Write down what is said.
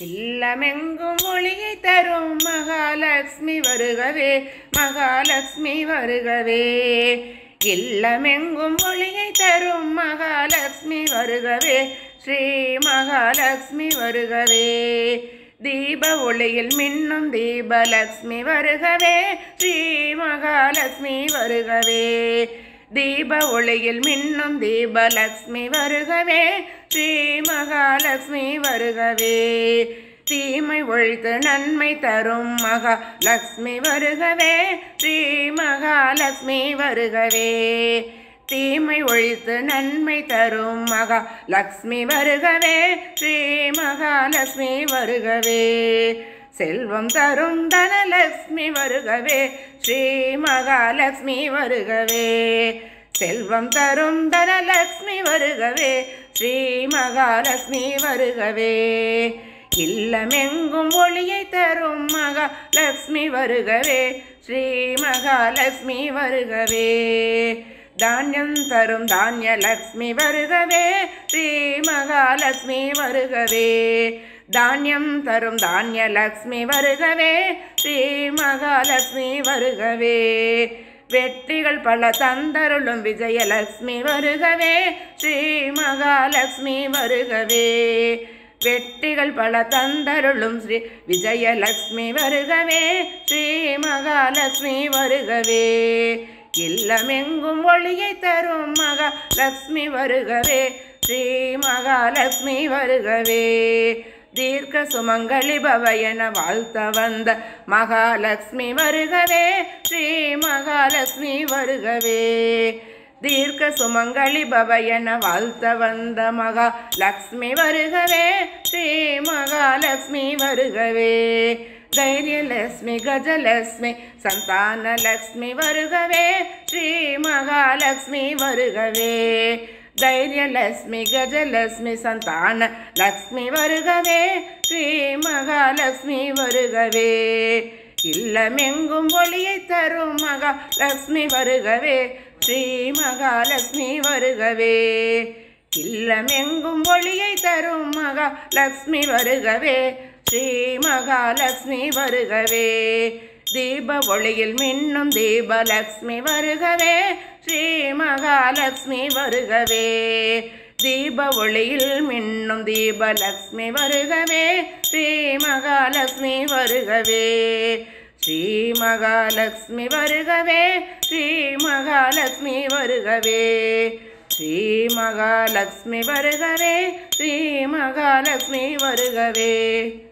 இல்லமெங்கும் ஒளியை தரும் மகாலட்சுமி வருகவே, மகாலட்சுமி வருகவே. இல்லமெங்கும் ஒளியை தரும் மகாலட்சுமி வருகவே, ஸ்ரீ மகாலட்சுமி வருகவே. தீப ஒளியில் மின்னும் தீபலட்சுமி வருகவே, ஸ்ரீ மகாலட்சுமி வருகவே. தீப ஒளியில் மின்னும் தீபலட்சுமி வருகவே, ஸ்ரீ மகாலட்சுமி வருகவே. தீமை ஒழித்து நன்மை தரும் மகாலட்சுமி வருகவே, ஸ்ரீ மகாலட்சுமி வருகவே. தீமை ஒழித்து நன்மை தரும் மகாலட்சுமி வருகவே, ஸ்ரீ மகாலட்சுமி வருகவே. செல்வம் தரும் தனலட்சுமி வருகவே, ஸ்ரீ மகாலட்சுமி வருகவே. செல்வம் தரும் தனலட்சுமி வருகவே, ஸ்ரீ மகாலட்சுமி வருகவே. இல்லமெங்கும் ஒளியை தரும் மகாலட்சுமி வருகவே, ஸ்ரீ மகாலட்சுமி வருகவே. தானியம் தரும் தானியலட்சுமி வருகவே, ஸ்ரீ மகாலட்சுமி வருகவே. தானியம் தரும் தானியலட்சுமி வருகவே, ஸ்ரீ மகாலட்சுமி வருகவே. வெற்றிகள் பல தந்தருளும் விஜயலட்சுமி வருகவே, ஸ்ரீ மகாலட்சுமி வருகவே. வெற்றிகள் பல தந்தருளும் ஸ்ரீ விஜயலட்சுமி வருகவே, ஸ்ரீ மகாலட்சுமி வருகவே. இல்லமெங்கும் ஒளியை தரும் மகாலட்சுமி வருகவே, ஸ்ரீ மகாலட்சுமி வருகவே. தீர்க்க சுமங்கலி பவ என வாழ்த்த வந்த மகாலட்சுமி வருகவே, ஸ்ரீ மகாலட்சுமி வருகவே. தீர்க்க சுமங்கலி பவ என வாழ்த்த வந்த மகாலட்சுமி வருகவே, ஸ்ரீ மகாலட்சுமி வருகவே. தைரியலட்சுமி கஜலட்சுமி சந்தானலட்சுமி வருகவே, ஸ்ரீ மகாலட்சுமி வருகவே. தைரியலட்சுமி கஜலட்சுமி சந்தான லட்சுமி வருகவே, ஸ்ரீ மகாலட்சுமி வருகவே. இல்லமெங்கும் ஒளியை தரும் மகாலட்சுமி வருகவே, ஸ்ரீ மகாலட்சுமி வருகவே. இல்லமெங்கும் ஒளியை தரும் மகாலட்சுமி வருகவே, ஸ்ரீ மகாலட்சுமி வருகவே. தீப ஒளியில் மின்னும் தீபலட்சுமி வருகவே, ஸ்ரீ மகாலட்சுமி வருகவே. தீப ஒளியில் மின்னும் தீபலட்சுமி வருகவே, ஸ்ரீ மகாலட்சுமி வருகவே. ஸ்ரீ மகாலட்சுமி வருகவே, ஸ்ரீ மகாலட்சுமி வருகவே. ஸ்ரீ மகாலட்சுமி வருகவே, ஸ்ரீ மகாலட்சுமி வருகவே.